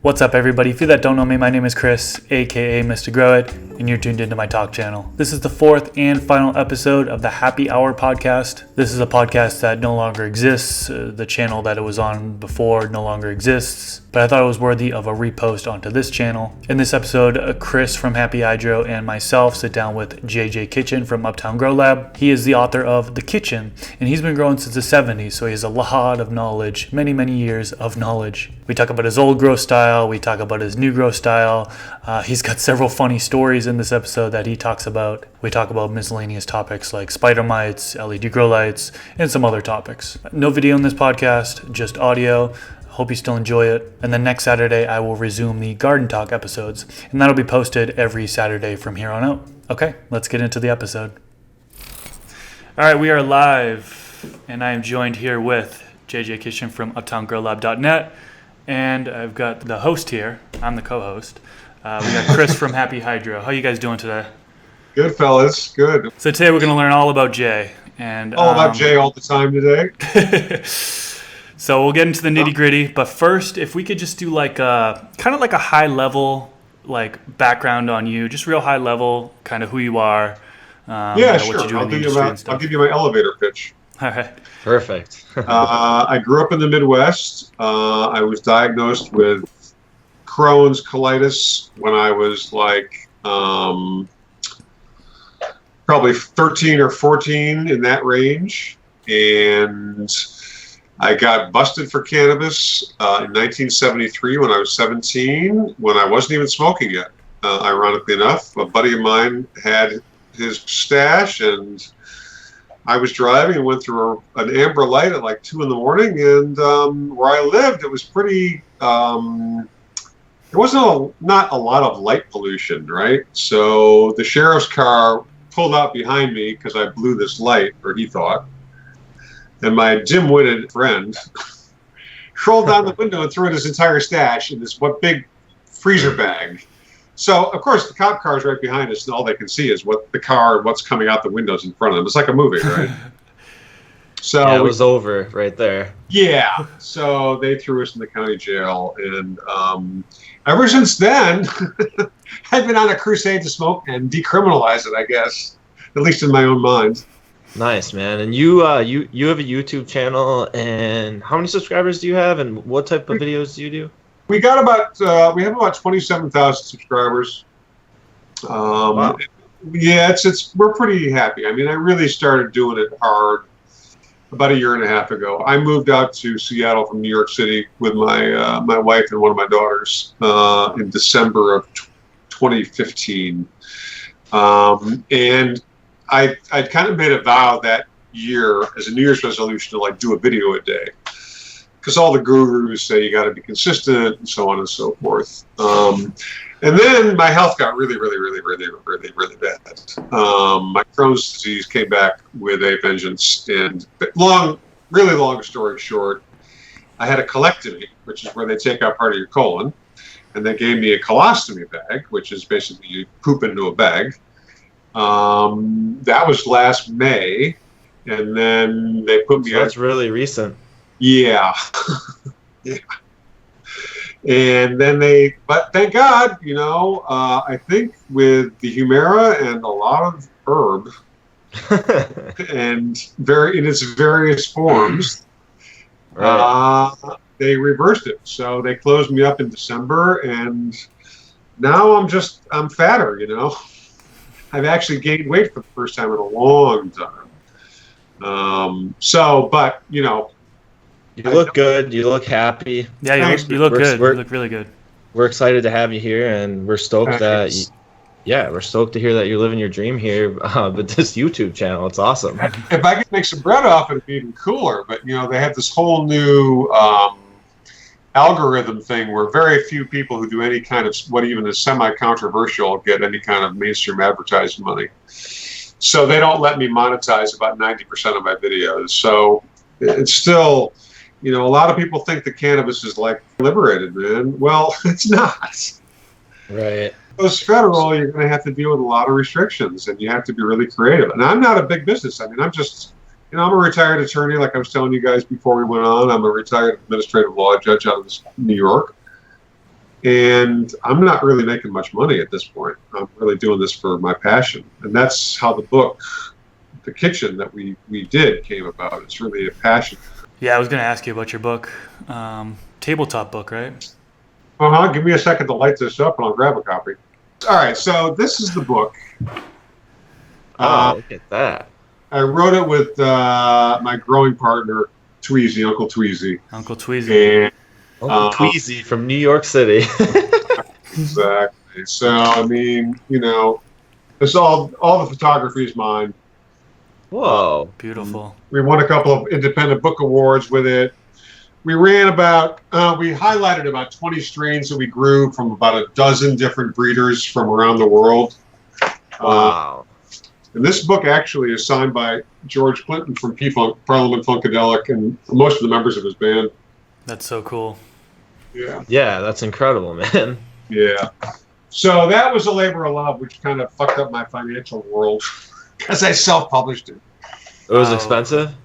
What's up, everybody? For you that don't know me, my name is Chris, aka Mr. Grow It, and you're tuned into my talk channel. This is the fourth and final episode of the Happy Hour podcast. This is a podcast that no longer exists. The channel that it was on before no longer exists, but I thought it was worthy of a repost onto this channel. In this episode, Chris from Happy Hydro and myself sit down with JJ Kitchen from Uptown Grow Lab. He is the author of The Kitchen, and he's been growing since the 70s, so he has a lot of knowledge, many years of knowledge. We talk about his old grow style, we talk about his new grow style. He's got several funny stories in this episode that he talks about. We talk about miscellaneous topics like spider mites, LED grow lights, and some other topics. No video in this podcast, just audio. Hope you still enjoy it. And then next Saturday, I will resume the Garden Talk episodes, and that'll be posted every Saturday from here on out. Okay, let's get into the episode. All right, we are live, and I am joined here with JJ Kitchen from UptownGrowLab.net. And I've got the host here. I'm the co-host. We got Chris from Happy Hydro. How you guys doing today? Good, fellas. Good. So today we're going to learn all about Jay. And all about Jay all the time today. So we'll get into the nitty gritty. But first, if we could just do like a kind of like a high level like background on you, just real high level, kind of who you are. Yeah, sure. I'll give you my elevator pitch. All right. Perfect. I grew up in the Midwest. I was diagnosed with Crohn's colitis when I was like probably 13 or 14, in that range. And I got busted for cannabis in 1973 when I was 17, when I wasn't even smoking yet. Ironically enough, a buddy of mine had his stash, and I was driving and went through an amber light at like 2 a.m. and where I lived, it was pretty, there wasn't not a lot of light pollution, right? So the sheriff's car pulled out behind me because I blew this light, or he thought, and my dim-witted friend rolled down the window and threw in his entire stash in this big freezer bag. So, of course, the cop car is right behind us, and all they can see is what's coming out the windows in front of them. It's like a movie, right? So yeah, it was over right there. Yeah. So they threw us in the county jail, and ever since then, I've been on a crusade to smoke and decriminalize it, I guess, at least in my own mind. Nice, man. And you have a YouTube channel, and how many subscribers do you have, and what type of videos do you do? We have about 27,000 subscribers. Wow. Yeah, we're pretty happy. I mean, I really started doing it hard about 1.5 years ago. I moved out to Seattle from New York City with my wife and one of my daughters in December of 2015, and I'd kind of made a vow that year as a New Year's resolution to like do a video a day. Because all the gurus say you got to be consistent and so on and so forth. And then my health got really bad. My Crohn's disease came back with a vengeance. And really long story short, I had a colectomy, which is where they take out part of your colon. And they gave me a colostomy bag, which is basically you poop into a bag. That was last May. And then they put me on. That's really recent. Yeah. Yeah. And then but thank God, I think with the Humira and a lot of herb and in its various forms, right. They reversed it. So they closed me up in December, and now I'm fatter, I've actually gained weight for the first time in a long time. But you look good. You look happy. Yeah, you look good. You look really good. We're excited to have you here, and we're stoked we're stoked to hear that you're living your dream here with this YouTube channel. It's awesome. If I could make some bread off it, it'd be even cooler. But they have this whole new algorithm thing where very few people who do any kind of what even is semi-controversial get any kind of mainstream advertising money. So they don't let me monetize about 90% of my videos. So it's still. A lot of people think that cannabis is like liberated, man. Well, it's not. Right. As federal, you're going to have to deal with a lot of restrictions, and you have to be really creative. And I'm not a big business. I mean, I'm just, I'm a retired attorney, like I was telling you guys before we went on. I'm a retired administrative law judge out of New York. And I'm not really making much money at this point. I'm really doing this for my passion. And that's how the book, The Kitchen, that we did came about. It's really a passion. Yeah, I was going to ask you about your book. Tabletop Book, right? Give me a second to light this up and I'll grab a copy. All right, so this is the book. Look at that. I wrote it with my growing partner, Tweezy, Uncle Tweezy. Uncle Tweezy. And, Uncle Tweezy from New York City. Exactly. So, I mean, it's all the photography is mine. Whoa. Beautiful. We won a couple of independent book awards with it. We ran we highlighted about 20 strains that we grew from about a dozen different breeders from around the world. Wow. And this book actually is signed by George Clinton from P-Funk, Parliament Funkadelic, and most of the members of his band. That's so cool. Yeah. Yeah, that's incredible, man. Yeah. So that was a labor of love, which kind of fucked up my financial world because I self-published it. It was expensive?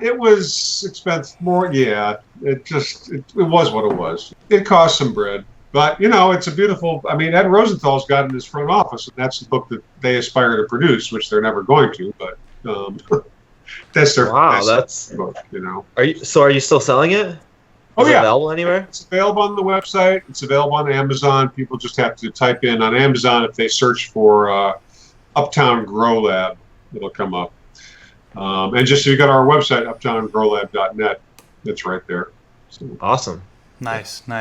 It was expensive. Yeah. It was what it was. It cost some bread. But, it's a beautiful... I mean, Ed Rosenthal's got in his front office, and that's the book that they aspire to produce, which they're never going to, but that's their book, Are you still selling it? Is it available anywhere? It's available on the website. It's available on Amazon. People just have to type in on Amazon. If they search for Uptown Grow Lab, it'll come up. And just so you got our website, uptowngrowlab.net, it's right there. So. Awesome. Nice. All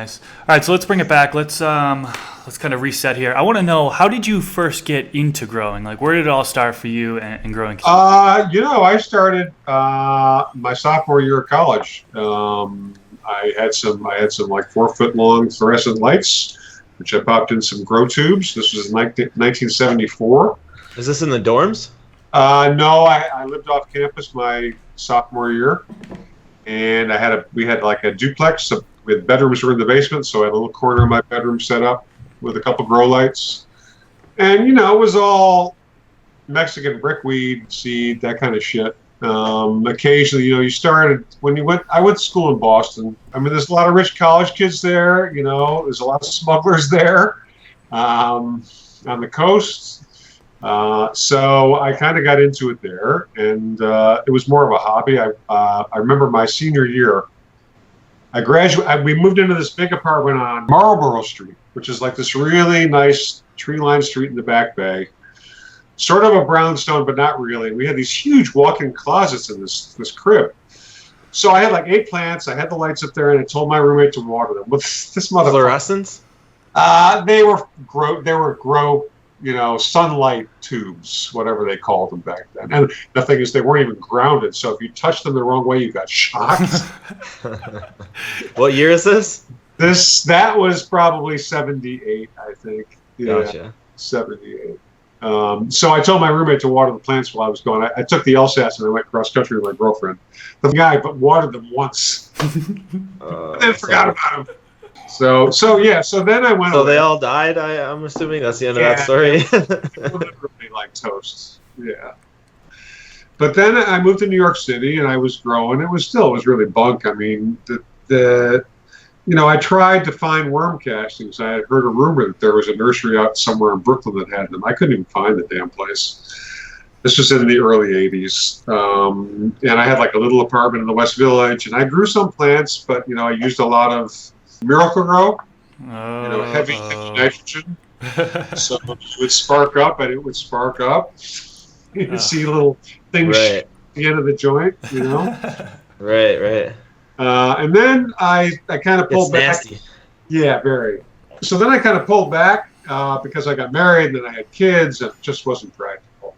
right, so let's bring it back. Let's kind of reset here. I want to know, how did you first get into growing? Like, where did it all start for you and growing? I started my sophomore year of college. I had some like 4-foot long fluorescent lights, which I popped in some grow tubes. This was 1974. Is this in the dorms? No, I lived off campus my sophomore year, and we had like a duplex. With bedrooms were in the basement, so I had a little corner of my bedroom set up with a couple grow lights. And, it was all Mexican brickweed, seed, that kind of shit. Occasionally, I went to school in Boston. I mean, there's a lot of rich college kids there, there's a lot of smugglers there on the coast. So I kind of got into it there, and it was more of a hobby. I remember my senior year, we moved into this big apartment on Marlborough Street, which is like this really nice tree-lined street in the Back Bay. Sort of a brownstone, but not really. We had these huge walk-in closets in this crib. So I had like 8 plants. I had the lights up there, and I told my roommate to water them. With this motherfucker. Fluorescents? They were grow, sunlight tubes, whatever they called them back then. And the thing is, they weren't even grounded. So if you touched them the wrong way, you got shocked. What year is this? That was probably 78, I think. Yeah, Gotcha. 78. So I told my roommate to water the plants while I was gone. I took the LSATs and I went cross country with my girlfriend. The guy watered them once, and then forgot about them. So then I went. So they all died. I'm assuming that's the end of that story. Literally like toast. Yeah. But then I moved to New York City and I was growing. It was really bunk. I mean, I tried to find worm castings. I had heard a rumor that there was a nursery out somewhere in Brooklyn that had them. I couldn't even find the damn place. This was in the early 80s. And I had like a little apartment in the West Village, and I grew some plants, but, I used a lot of Miracle-Gro, heavy nitrogen. So it would spark up, and it would spark up. You'd see little things at the end of the joint, Right. And then I kind of pulled back. Nasty. Yeah, very. So then I kind of pulled back because I got married, and then I had kids, and it just wasn't practical.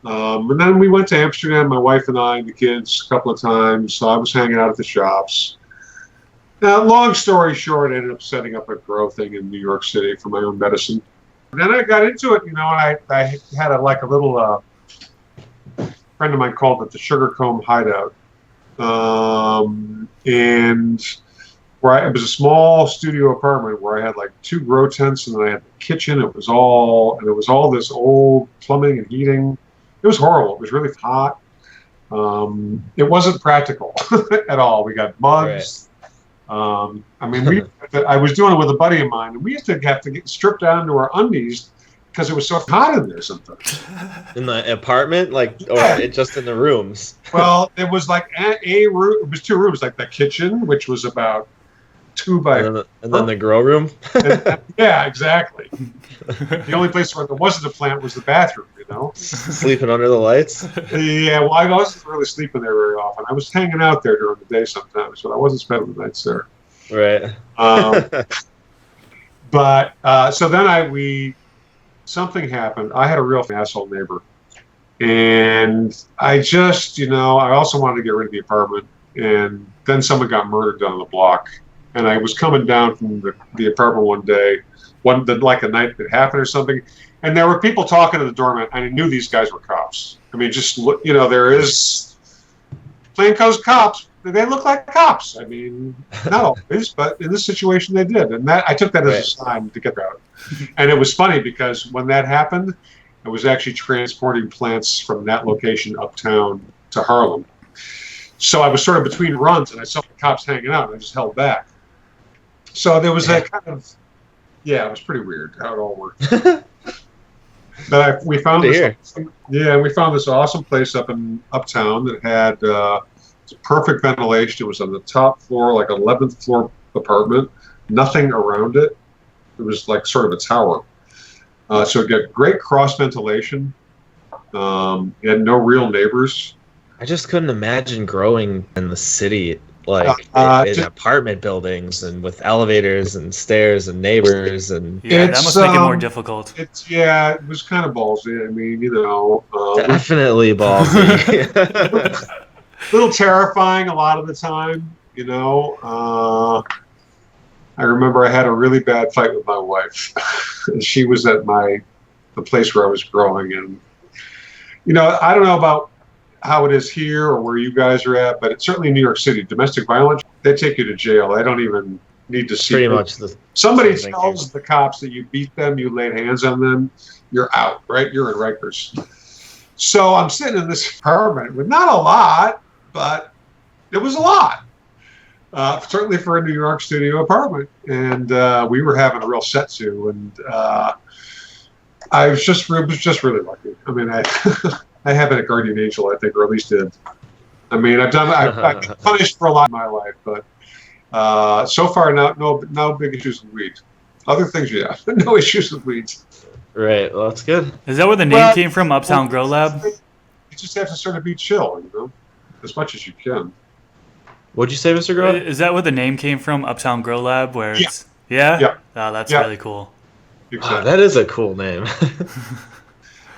And then we went to Amsterdam, my wife and I and the kids, a couple of times. So I was hanging out at the shops. Now, long story short, I ended up setting up a grow thing in New York City for my own medicine. And then I got into it, and I had a little friend of mine called it the Sugarcomb Hideout. And it was a small studio apartment where I had like 2 grow tents, and then I had the kitchen. It was all this old plumbing and heating. It was horrible. It was really hot. It wasn't practical at all. We got bugs. I mean, I was doing it with a buddy of mine, and we used to have to get stripped down to our undies because it was so hot in there sometimes. In the apartment, or just in the rooms? Well, it was like a room. It was 2 rooms, like the kitchen, which was about 2 by. And then the grow room. Yeah, exactly. The only place where there wasn't a plant was the bathroom. Sleeping under the lights. Yeah, well, I wasn't really sleeping there very often. I was hanging out there during the day sometimes, but I wasn't spending the nights there. Right. But so then something happened. I had a real asshole neighbor, and I just, I also wanted to get rid of the apartment, and then someone got murdered down the block, and I was coming down from the apartment one day, like a night that happened or something. And there were people talking to the doorman, and I knew these guys were cops. I mean, just look, there is plainclothes cops. They look like cops. I mean, not always, but in this situation they did. And I took that as a sign to get out. And it was funny because when that happened, I was actually transporting plants from that location uptown to Harlem. So I was sort of between runs, and I saw the cops hanging out, and I just held back. So there was that kind of, it was pretty weird how it all worked. But we found this awesome place uptown that had perfect ventilation. It was on the top floor, like 11th floor apartment, nothing around it. It was like sort of a tower. So it got great cross ventilation. It had no real neighbors. I just couldn't imagine growing in the city, in apartment buildings and with elevators and stairs and neighbors, and that must make it more difficult. It was kind of ballsy. I mean, definitely ballsy. A little terrifying a lot of the time. I remember I had a really bad fight with my wife. She was at the place where I was growing, and I don't know about how it is here or where you guys are at, but it's certainly in New York City. Domestic violence, they take you to jail. They don't even need to see. Pretty much. Somebody tells the cops that you beat them, you laid hands on them, you're out, right? You're in Rikers. So I'm sitting in this apartment with not a lot, but it was a lot. Certainly for a New York studio apartment. And we were having a real set to, and I was just really lucky. I mean, I have been a guardian angel, I think, or at least did. I mean, I've been punished for a lot in my life, but so far, no big issues with weed. Other things, yeah, no issues with weeds. Right, well, that's good. Is that where the name came from, Uptown Grow Lab? You just have to sort of be chill, as much as you can. What'd you say, Mr. Grow? Is that where the name came from, Uptown Grow Lab? Where it's Yeah. Oh, that's really cool. Exactly. Wow, that is a cool name.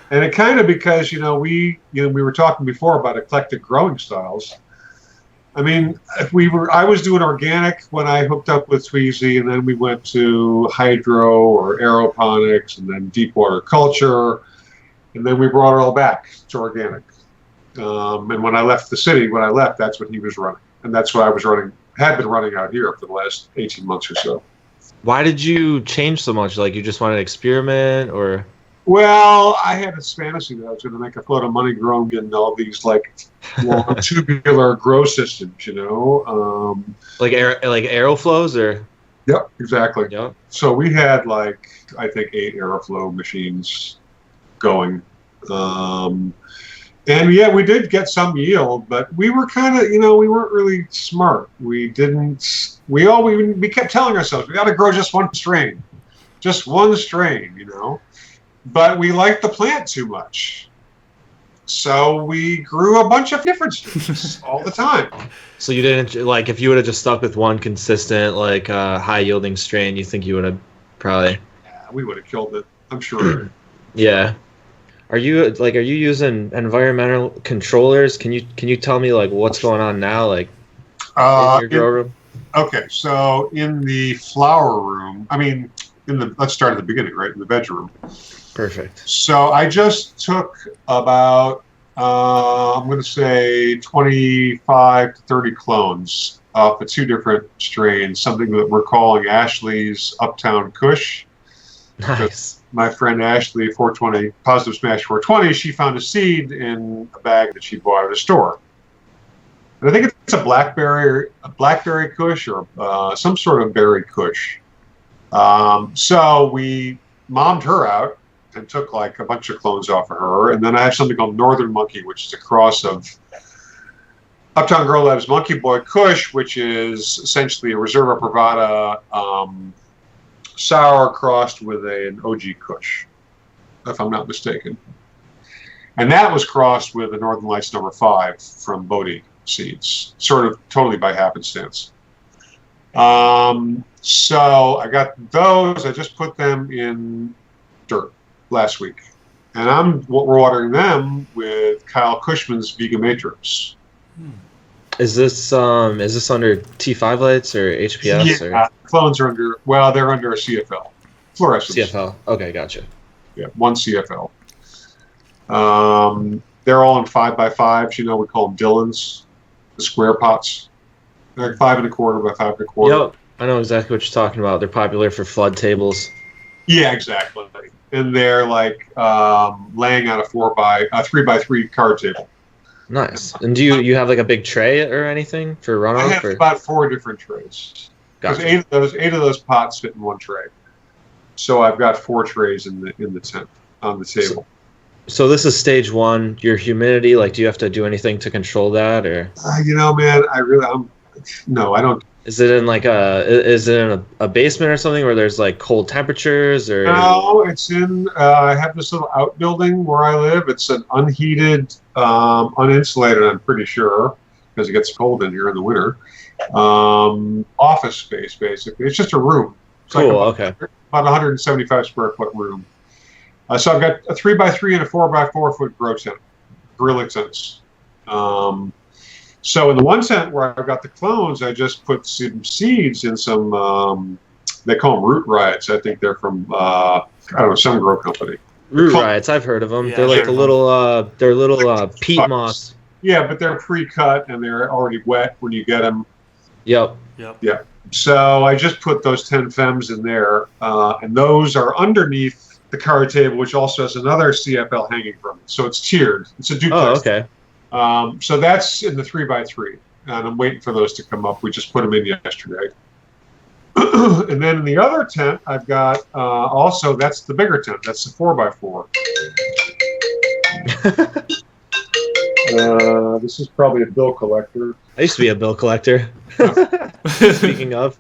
And it kind of because we were talking before about eclectic growing styles. I mean, I was doing organic when I hooked up with Tweezy, and then we went to hydro or aeroponics, and then deep water culture, and then we brought it all back to organic. And when I left the city, that's what he was running, and that's what I was running. Had been running out here for the last 18 months or so. Why did you change so much? Like, you just wanted to experiment, or? Well, I had this fantasy that I was going to make a lot of money growing in all these long tubular grow systems, like Aeroflows, or? Yep, exactly. Yep. So we had I think 8 Aeroflow machines going, and we did get some yield, but we were kind of we weren't really smart. We kept telling ourselves we got to grow just one strain, But we liked the plant too much. So we grew a bunch of different strains all the time. So you didn't, if you would have just stuck with one consistent, high yielding strain, you think you would have probably... Yeah, we would have killed it, I'm sure. Yeah. Are you using environmental controllers? Can you tell me what's going on now, in your grow room? Okay, so in the flower room, let's start at the beginning, right? In the bedroom. Perfect. So I just took about, I'm going to say 25 to 30 clones off of 2 different strains, something that we're calling Ashley's Uptown Kush. Nice. My friend Ashley, 420, Positive Smash 420, she found a seed in a bag that she bought at a store. And I think it's a blackberry kush or some sort of berry kush. So we mommed her out and took like a bunch of clones off of her. And then I have something called Northern Monkey, which is a cross of Uptown Girl Lab's Monkey Boy Kush, which is essentially a Reserva Privata sour crossed with an OG Kush, if I'm not mistaken. And that was crossed with the Northern Lights number 5 from Bodhi Seeds, sort of totally by happenstance. So I got those. I just put them in dirt last week. And I'm watering them with Kyle Cushman's Vega Matrix. Is this under T5 lights or HPS? Yeah, or? Clones are they're under a CFL. Fluorescence. CFL. Okay, gotcha. Yeah, 1 CFL. They're all in 5x5s. We call them Dillons, the square pots. They're 5 1/4 by 5 1/4. Yep, I know exactly what you're talking about. They're popular for flood tables. Yeah, exactly. And they're like laying on a 3x3 card table. Nice. And do you have like a big tray or anything for runoff? I have about 4 different trays. Gotcha. 8 of those pots fit in 1 tray. So I've got 4 trays in the tent on the table. So this is stage 1. Your humidity, like, do you have to do anything to control that, or? Man, no, I don't. Is it in a basement or something where there's like cold temperatures, or? No, it's in. I have this little outbuilding where I live. It's an unheated, uninsulated. I'm pretty sure because it gets cold in here in the winter. Office space, basically. It's just a room. It's cool. Like about 175 square foot room. So I've got a 3x3 and a 4x4 foot grow tent, gorilla tents. So in the 1 tent where I've got the clones, I just put some seeds in some, they call them root riots. I think they're from, some grow company. Root riots, I've heard of them. Yeah, they're like little peat moss. Yeah, but they're pre-cut and they're already wet when you get them. Yep. Yeah. So I just put those 10 femmes in there, and those are underneath the card table, which also has another CFL hanging from it. So it's tiered. It's a duplex. Oh, okay. So that's in the 3x3, and I'm waiting for those to come up. We just put them in yesterday. And then in the other tent, I've got also, that's the bigger tent. That's the 4x4. This is probably a bill collector. I used to be a bill collector. Speaking of.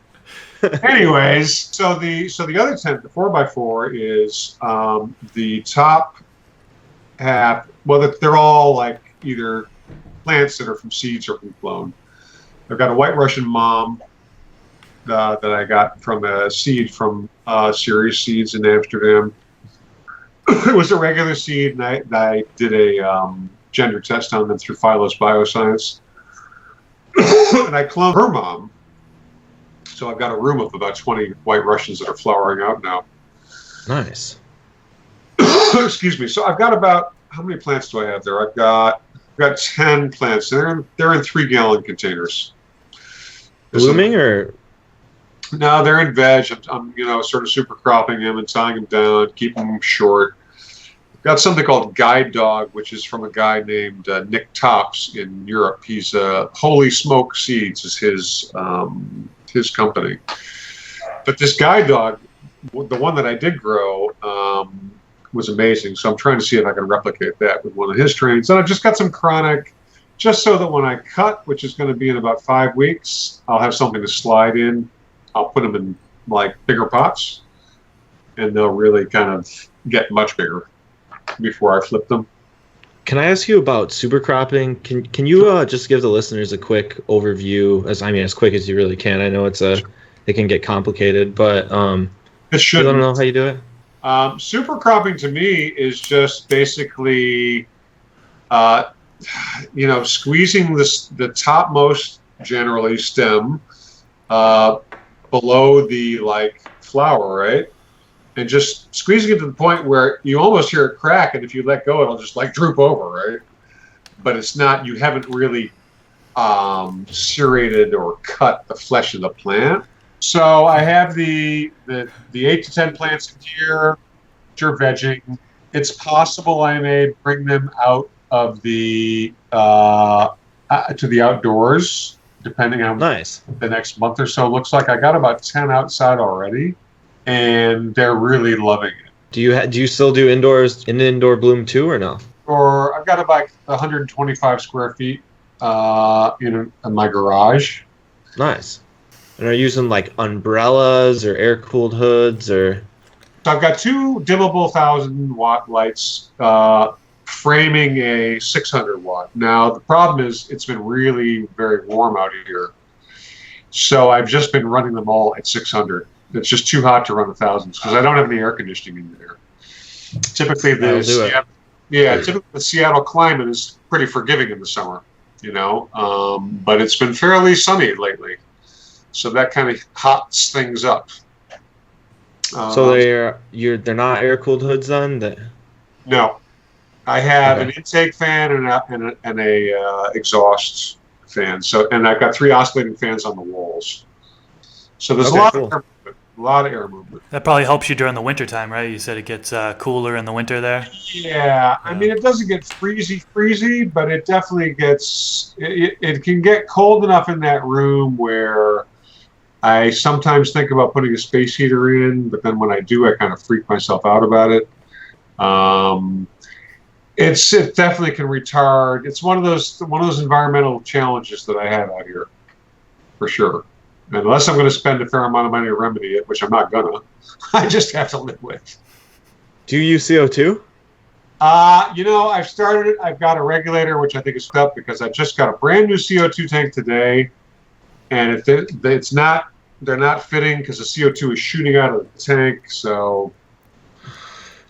Anyways, so the other tent, the 4x4, is the top half. Well, they're all like either plants that are from seeds or from clone. I've got a White Russian mom that I got from a seed from Serious Seeds in Amsterdam. It was a regular seed, and I did a gender test on them through Phylos Bioscience. And I cloned her mom. So I've got a room of about 20 White Russians that are flowering out now. Nice. Excuse me. So I've got about, how many plants do I have there? I've got 10 plants. They're in 3-gallon containers. Blooming or? No, they're in veg. I'm sort of super cropping them and tying them down, keeping them short. I've got something called Guide Dog, which is from a guy named Nick Tops in Europe. He's Holy Smoke Seeds is his company. But this Guide Dog, the one that I did grow, was amazing. So I'm trying to see if I can replicate that with one of his strains. And I've just got some chronic, just so that when I cut, which is going to be in about 5 weeks, I'll have something to slide in. I'll put them in like bigger pots, and they'll really kind of get much bigger before I flip them. Can I ask you about super cropping? Can you just give the listeners a quick overview, as quick as you really can? I know it can get complicated, but it should. I don't know how you do it. Super cropping to me is just basically, squeezing the topmost generally stem below the flower, right? And just squeezing it to the point where you almost hear it crack, and if you let go, it'll just droop over, right? But it's not, you haven't really serrated or cut the flesh of the plant. So I have the 8 to 10 plants in here, which are vegging. It's possible I may bring them out of the to the outdoors, depending on Nice. what the next month or so looks like. I got about 10 outside already, and they're really loving it. Do you still do indoor bloom too, or no? Or I've got about 125 square feet in my garage. Nice. And are you using like umbrellas or air-cooled hoods or? So I've got 2 dimmable 1,000-watt lights framing a 600-watt. Now, the problem is it's been really very warm out here. So I've just been running them all at 600. It's just too hot to run 1,000s because I don't have any air conditioning in there. Typically, typically the Seattle climate is pretty forgiving in the summer, but it's been fairly sunny lately. So that kind of hots things up. So they're not air-cooled hoods then? No. I have an intake fan and a exhaust fan. And I've got 3 oscillating fans on the walls. So there's a lot of air movement. That probably helps you during the winter time, right? You said it gets cooler in the winter there. Yeah, I mean it doesn't get freezy, but it definitely gets. It can get cold enough in that room where I sometimes think about putting a space heater in, but then when I do, I kind of freak myself out about it. It definitely can retard. It's one of those environmental challenges that I have out here, for sure. And unless I'm going to spend a fair amount of money to remedy it, which I'm not gonna, I just have to live with. Do you use CO2? I've started it. I've got a regulator, which I think is up because I just got a brand new CO2 tank today, and they're not fitting because the CO2 is shooting out of the tank. So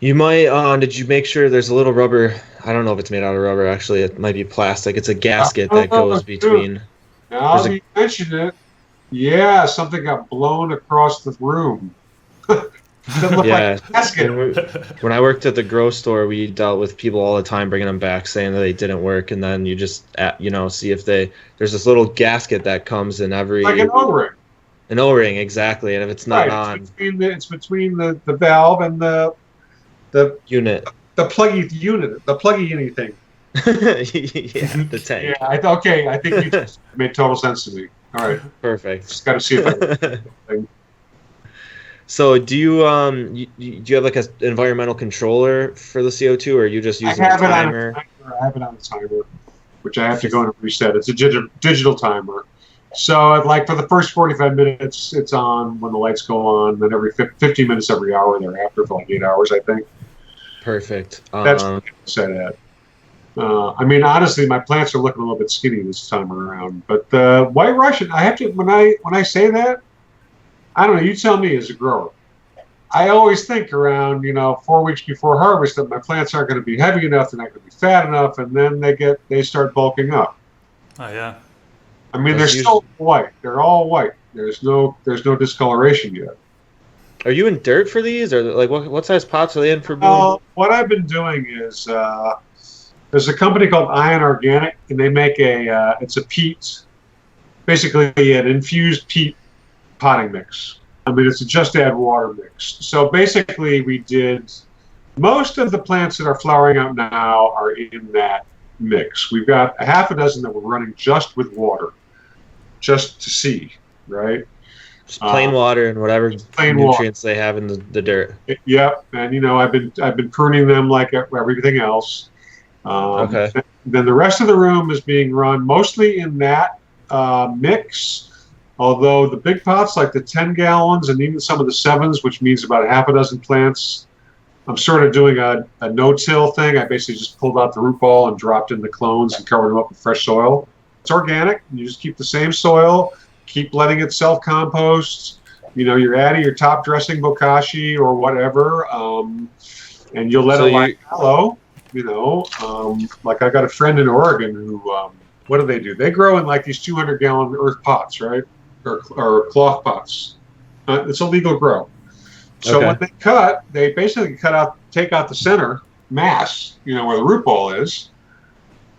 you might. Did you make sure there's a little rubber? I don't know if it's made out of rubber. Actually, it might be plastic. It's a gasket that goes between. Now you mentioned it. Yeah, something got blown across the room. Yeah. When I worked at the grocery store, we dealt with people all the time bringing them back saying that they didn't work, and then you just see if there's this little gasket that comes in every like an O-ring. An O-ring, exactly, and if it's not on, it's between the valve and the unit, the pluggy unit thing. Yeah, the tank. Yeah, I think you just made total sense to me. All right, perfect. Just got to see if I. So, do you have like an environmental controller for the CO2, or are you just using a timer? I have it on a timer, which I have to go and reset. It's a digital timer. So, like for the first 45 minutes, it's on when the lights go on. Then every 15 minutes, every hour thereafter for like 8 hours, I think. Perfect. That's what I'm set at. Honestly, my plants are looking a little bit skinny this time around. But the White Russian, I have to when I say that, I don't know. You tell me as a grower. I always think around 4 weeks before harvest that my plants aren't going to be heavy enough, they're not going to be fat enough, and then they start bulking up. Oh yeah. I mean, they're still white. They're all white. There's no discoloration yet. Are you in dirt for these, or like what size pots are they in for? Well, what I've been doing is there's a company called Ion Organic, and they make it's a peat, basically an infused peat potting mix. I mean, it's a just add water mix. So basically, we did most of the plants that are flowering out now are in that mix. We've got a half a dozen that we're running just with water, just to see, right? Just plain water and whatever nutrients they have in the dirt. Yep, and I've been pruning them like everything else. Okay. Then the rest of the room is being run mostly in that mix. Although the big pots, like the 10 gallons and even some of the 7s, which means about a half a dozen plants, I'm sort of doing a no-till thing. I basically just pulled out the root ball and dropped in the clones and covered them up with fresh soil. It's organic. You just keep the same soil, keep letting it self-compost. You're adding your top dressing bokashi or whatever, and you'll let it lie fallow. Like I got a friend in Oregon who, what do? They grow in like these 200-gallon earth pots, right? Or cloth pots. It's a legal grow. So when they cut, they basically take out the center mass, where the root ball is,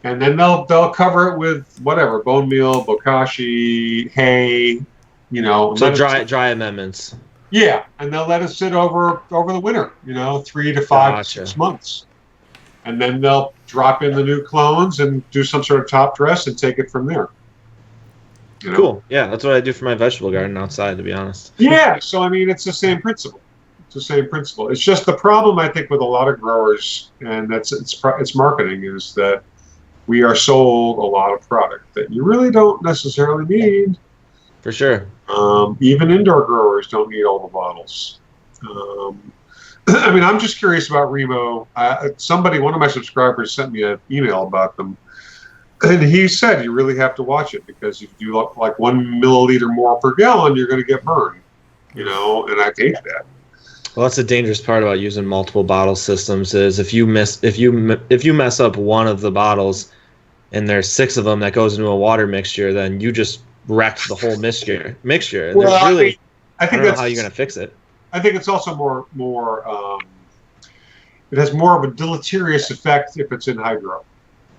and then they'll cover it with whatever, bone meal, bokashi, hay, So dry amendments. Yeah, and they'll let it sit over the winter, 3 to 5 to 6 months. and then they'll drop in the new clones and do some sort of top dress and take it from there. You know? Cool. Yeah, that's what I do for my vegetable garden outside, to be honest. Yeah, so I mean, it's the same principle. It's the same principle. It's just the problem I think with a lot of growers, and it's marketing, is that we are sold a lot of product that you really don't necessarily need. For sure. Even indoor growers don't need all the bottles. I mean, I'm just curious about Remo. One of my subscribers sent me an email about them. And he said you really have to watch it because if you do like 1 milliliter more per gallon, you're going to get burned, and I hate that. Well, that's the dangerous part about using multiple bottle systems is if you mess up one of the bottles and there's 6 of them that goes into a water mixture, then you just wrecked the whole mixture. And Well, really, I think don't know that's how you're going to fix it. I think it's also more. It has more of a deleterious effect if it's in hydro.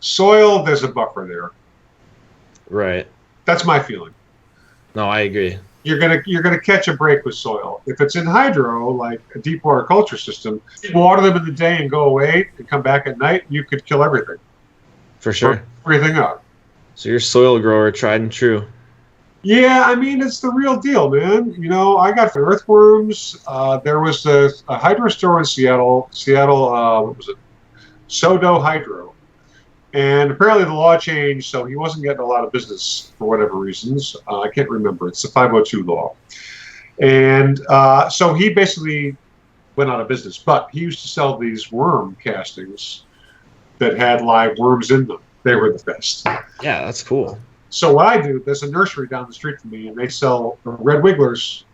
Soil, there's a buffer there. Right. That's my feeling. No, I agree. You're gonna catch a break with soil. If it's in hydro, like a deep water culture system, water them in the day and go away and come back at night, you could kill everything. For sure. Everything up. So you're a soil grower, tried and true. Yeah, I mean, it's the real deal, man. I got earthworms. There was a hydro store in Seattle, what was it? Sodo Hydro. And apparently the law changed, so he wasn't getting a lot of business for whatever reasons. I can't remember. It's the 502 law. And so he basically went out of business. But he used to sell these worm castings that had live worms in them. They were the best. Yeah, that's cool. So what I do, there's a nursery down the street from me, and they sell red wigglers,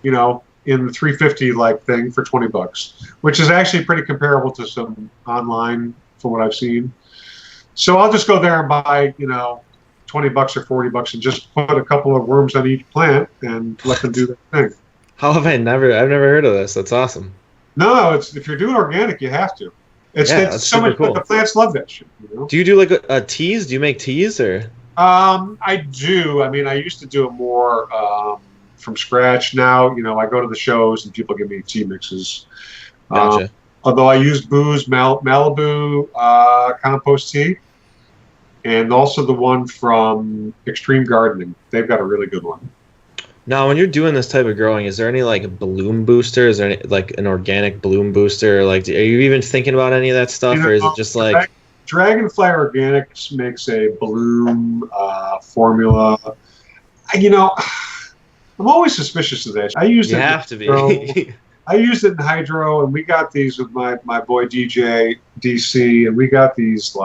in the 350 thing for $20, which is actually pretty comparable to some online from what I've seen. So I'll just go there and buy, $20 or $40 and just put a couple of worms on each plant and let them do their thing. How have I've never heard of this. That's awesome. No, if you're doing organic, you have to. It's so much cool. The plants love that shit. Do you do a teas? Do you make teas or? I do. I mean, I used to do it more from scratch. Now, I go to the shows and people give me tea mixes. Gotcha. Although I use Boo's Malibu compost tea, and also the one from Extreme Gardening. They've got a really good one. Now, when you're doing this type of growing, is there any bloom booster? Is there any, an organic bloom booster? Are you even thinking about any of that stuff, or is it just Dragonfly Organics makes a bloom formula. I'm always suspicious of that. I used it. You have to be. I used it in hydro, and we got these with my boy DJ DC, and we got these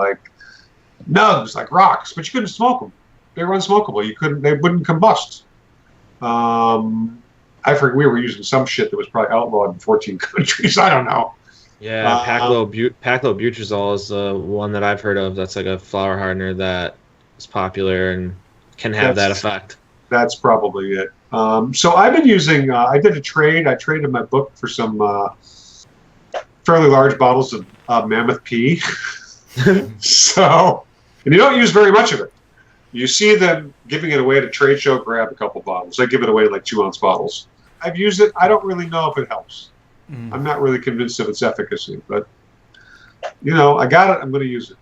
nugs, like rocks, but you couldn't smoke them. They were unsmokable. They wouldn't combust. I forget, we were using some shit that was probably outlawed in 14 countries. I don't know. Yeah, Paclobe butrazole is one that I've heard of. That's like a flower hardener that is popular and can have that effect. That's probably it. So I've been using, I did a trade. I traded my book for some fairly large bottles of Mammoth Pea. And you don't use very much of it. You see them giving it away at a trade show, grab a couple bottles. They give it away in 2-ounce bottles. I've used it. I don't really know if it helps. I'm not really convinced of its efficacy, but I got it. I'm going to use it.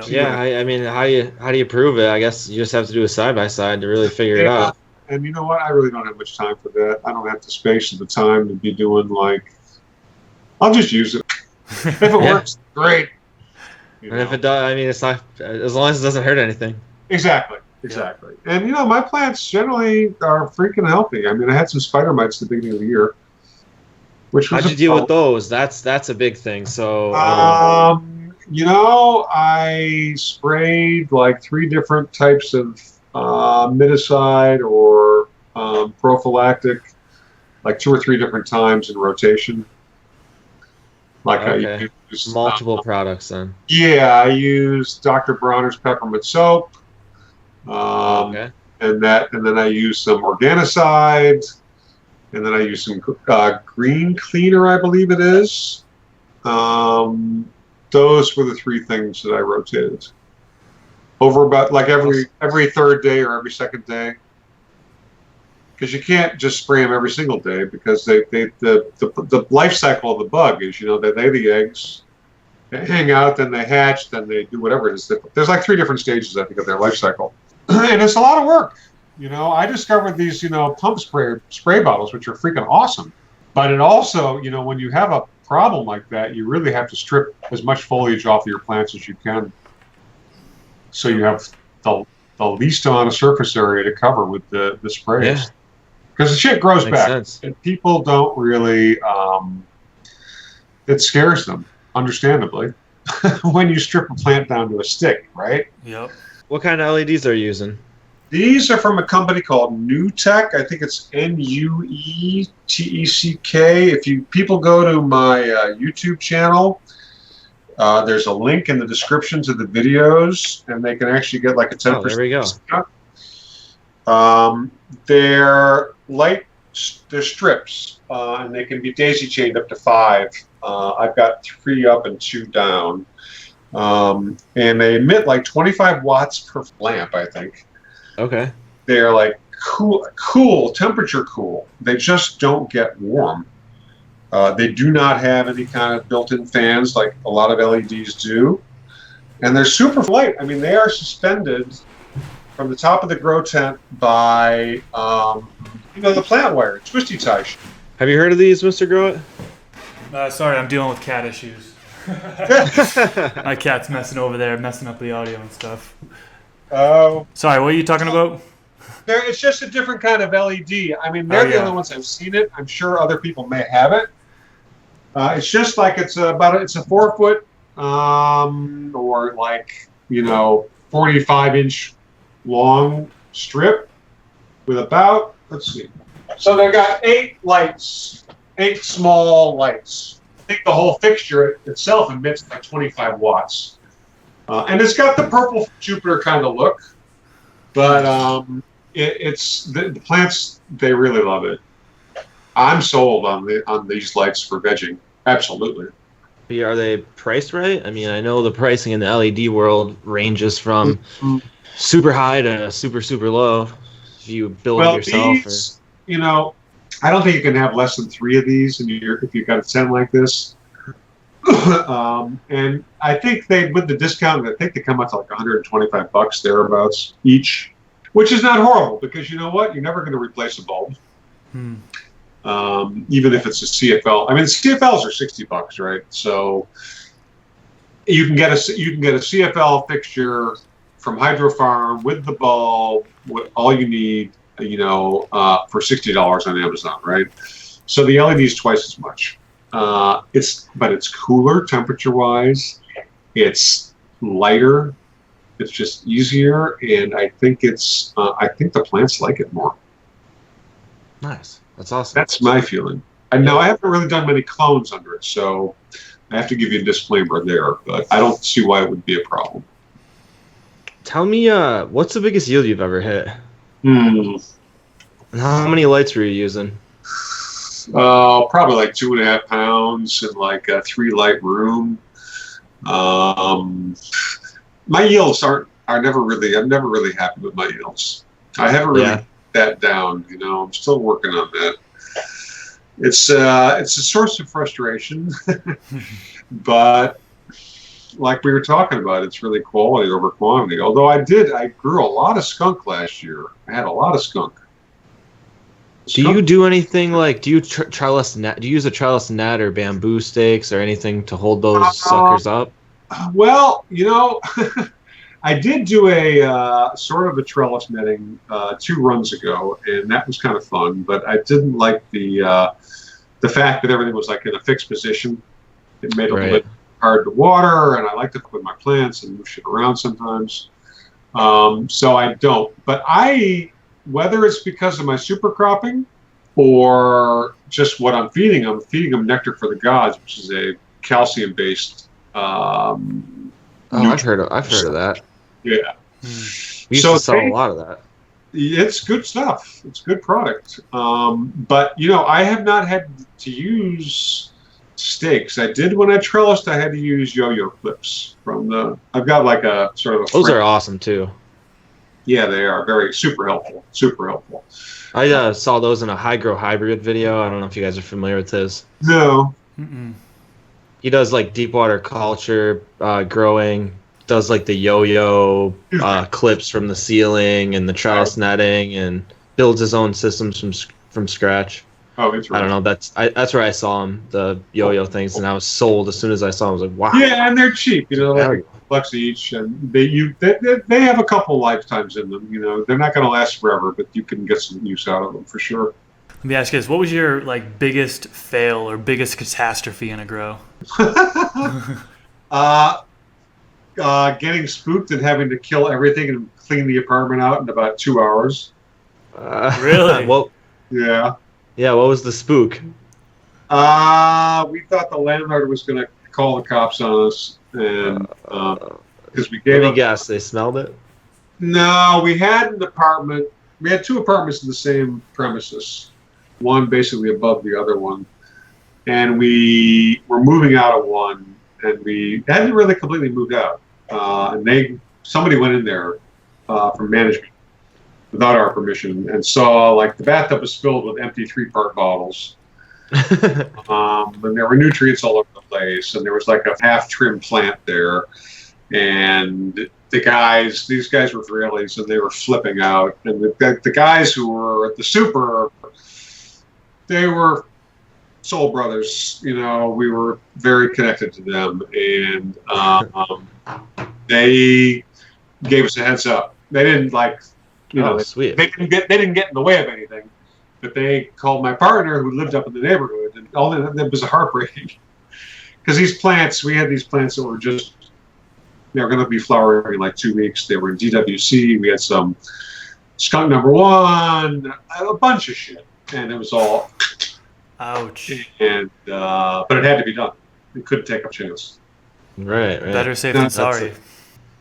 Yeah. I mean, how do you prove it? I guess you just have to do a side by side to really figure it out. And you know what? I really don't have much time for that. I don't have the space or the time to be doing I'll just use it. If it works, great. And if it does, I mean, it's not, as long as it doesn't hurt anything. Exactly. And my plants generally are freaking healthy. I mean, I had some spider mites at the beginning of the year. How'd you deal with those? That's a big thing. So I sprayed 3 different types of miticide or prophylactic, 2 or 3 different times in rotation. I used multiple products then. Yeah, I used Dr. Bronner's peppermint soap. And then I used some organicide, and then I used some green cleaner, I believe it is. Those were the 3 things that I rotated over about every third day or every second day, because you can't just spray them every single day because the life cycle of the bug is they lay the eggs, They hang out, then they hatch, then they do whatever it is. There's like 3 different stages, I think, of their life cycle. And it's a lot of work. I discovered these, pump spray bottles, which are freaking awesome. But it also, when you have a problem like that, you really have to strip as much foliage off of your plants as you can. So you have the least amount of surface area to cover with the sprays. Because the shit grows back. Sense. And people don't really, it scares them, understandably, when you strip a plant down to a stick, right? Yep. What kind of LEDs are you using? These are from a company called NuTech. I think it's NueTeck. If people go to my YouTube channel, there's a link in the description to the videos, and they can actually get like a 10% there we go. discount. They're strips, and they can be daisy chained up to 5. I've got 3 up and 2 down. And they emit like 25 watts per lamp, I think. Okay. They're like cool, temperature cool. They just don't get warm. They do not have any kind of built-in fans like a lot of LEDs do. And they're super light. I mean, they are suspended from the top of the grow tent by, the plant wire, twisty tie. Have you heard of these, Mr. Grow It? Sorry, I'm dealing with cat issues. My cat's messing over there, messing up the audio and stuff. Oh. Sorry, what are you talking about? It's just a different kind of LED. I mean, they're the only ones I've seen it. I'm sure other people may have it. It's just like it's a 4-foot or like 45-inch long strip with about, let's see. So they've got 8 lights, 8 small lights. I think the whole fixture itself emits like 25 watts. And it's got the purple Jupiter kind of look, but it's the plants, they really love it. I'm sold on these lights for vegging. Absolutely. Are they priced right? I mean, I know the pricing in the LED world ranges from super high to super, super low. If you build it yourself. These, I don't think you can have less than 3 of these if you've got a tent like this. And I think with the discount, I think they come out to like $125 thereabouts each, which is not horrible because you know what? You're never going to replace a bulb. Even if it's a CFL. I mean, CFLs are $60, right? So you can get a CFL fixture from Hydro Farm with the bulb, with all you need, for $60 on Amazon, right? So the LED is twice as much. It's cooler temperature-wise. It's lighter. It's just easier, and I think the plants like it more. Nice. That's awesome. That's my feeling. I haven't really done many clones under it, so I have to give you a disclaimer there, but I don't see why it would be a problem. Tell me, what's the biggest yield you've ever hit? And how many lights were you using? Probably like 2.5 pounds in like a 3-light room. My yields are never really. I'm never really happy with my yields. I haven't really that down. I'm still working on that. It's a source of frustration, but like we were talking about, it's really quality over quantity. Although I grew a lot of skunk last year. I had a lot of skunk. Do you do anything like, do you trellis net? Do you use a trellis net or bamboo stakes or anything to hold those suckers up? Well, I did do a sort of a trellis netting 2 runs ago, and that was kind of fun. But I didn't like the fact that everything was like in a fixed position. It made it a little bit hard to water, and I like to put my plants and move shit around sometimes. So I don't. But whether it's because of my super cropping or just what I'm feeding them Nectar for the Gods, which is a calcium-based. I've heard of that. Yeah. We used to sell a lot of that. It's good stuff. It's good product. But I have not had to use stakes. I did when I trellised. I had to use yo-yo clips I've got like a sort of. Those are awesome too. Yeah, they are super helpful. Super helpful. I saw those in a High Grow Hybrid video. I don't know if you guys are familiar with this. No. he does like deep water culture, growing, does like the yo-yo clips from the ceiling and the trellis netting, and builds his own systems from scratch. Oh, that's right. I don't know. That's where I saw him, the yo-yo things, and I was sold as soon as I saw him. I was like, wow. Yeah, and they're cheap, like $1 each, and they have a couple lifetimes in them. They're not going to last forever, but you can get some use out of them for sure. Let me ask you this: what was your biggest fail or biggest catastrophe in a grow? Getting spooked and having to kill everything and clean the apartment out in about 2 hours. Really? Well, yeah. Yeah, what was the spook? We thought the landlord was going to call the cops on us, and because we gave them. Guess they smelled it. No, we had an apartment. We had 2 apartments in the same premises, one basically above the other one, and we were moving out of one, and we hadn't really completely moved out, and somebody went in there from management without our permission, and saw the bathtub was filled with empty 3-part bottles. And there were nutrients all over the place, and there was a half-trimmed plant there, and these guys were Trellises, and they were flipping out, and the guys who were at the super, they were soul brothers. We were very connected to them, and they gave us a heads up. They didn't sweet. They didn't get in the way of anything, but they called my partner who lived up in the neighborhood, and all that was heartbreaking. Because we had these plants that were they were going to be flowering in 2 weeks. They were in DWC. We had some skunk #1, a bunch of shit, and it was all ouch. And but it had to be done. We couldn't take a chance. Right. Better safe than sorry.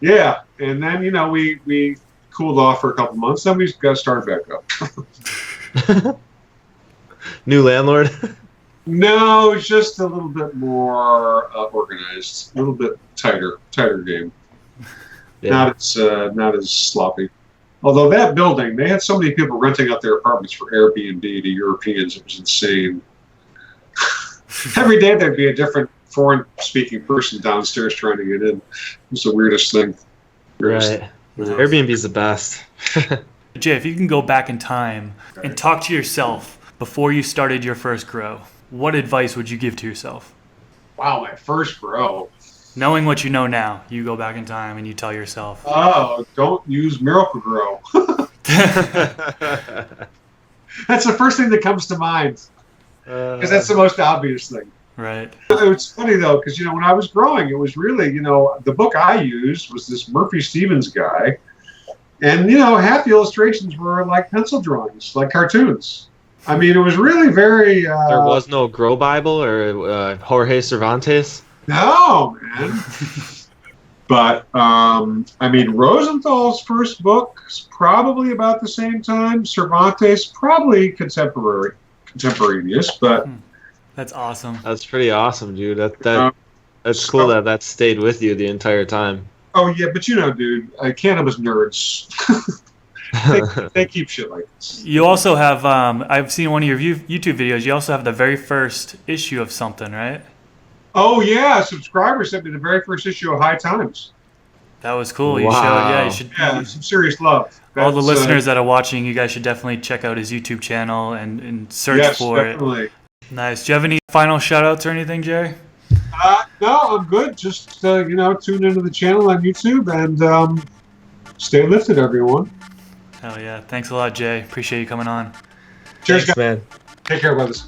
Yeah, and then we cooled off for a couple months, then we got started back up. New landlord? No, it's just a little bit more organized, a little bit tighter game. Yeah. Not as sloppy. Although that building, they had so many people renting out their apartments for Airbnb to Europeans, it was insane. Every day there'd be a different foreign-speaking person downstairs trying to get in. It was the weirdest thing. Right. Airbnb's the best. Jay, if you can go back in time and talk to yourself before you started your first grow, what advice would you give to yourself? Wow, my first grow. Knowing what you know now, you go back in time and you tell yourself, oh, don't use Miracle-Gro. That's the first thing that comes to mind, because that's the most obvious thing. Right. It's funny, though, because, when I was growing, it was really, the book I used was this Murphy Stevens guy. And, half the illustrations were like pencil drawings, like cartoons. I mean, it was really very... there was no Grow Bible or Jorge Cervantes? No, man. But, Rosenthal's first book is probably about the same time. Cervantes, probably contemporaneous, but... That's awesome. That's pretty awesome, dude. That's cool that stayed with you the entire time. Oh, yeah, but dude, cannabis nerds, they keep shit like this. You also have, I've seen one of your YouTube videos, you also have the very first issue of something, right? Oh, yeah, subscribers sent me the very first issue of High Times. That was cool. Wow. You should. Yeah, some serious love. All the listeners that are watching, you guys should definitely check out his YouTube channel and search for definitely. It. Nice. Do you have any final shout-outs or anything, Jerry? No, I'm good. Just, tune into the channel on YouTube and stay lifted, everyone. Hell yeah. Thanks a lot, Jay. Appreciate you coming on. Cheers, Thanks, man. Take care, brothers.